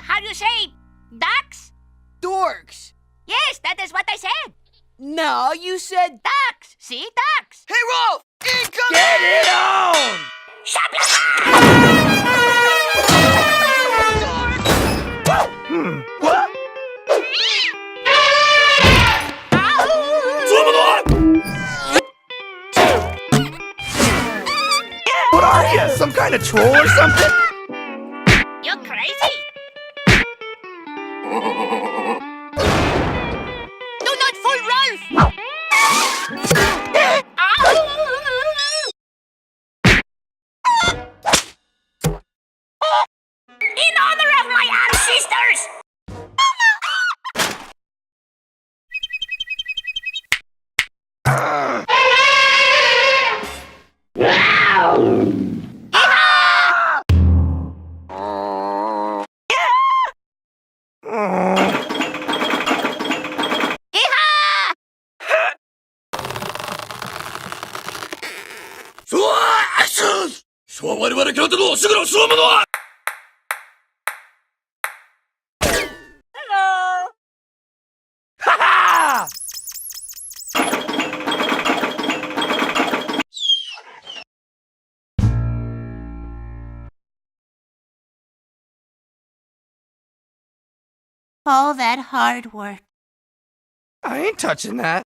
how do you say ducks? Dorks. Yes, that is what I said. No, you said... Ducks. See, ducks. Hey, Rolf! Incoming! Get it on! What? What are you? Some kind of troll or something? You're crazy. Do not fool Rolf. In honor of my ancestors. Hello. Ha-ha! All that hard work. I ain't touching that.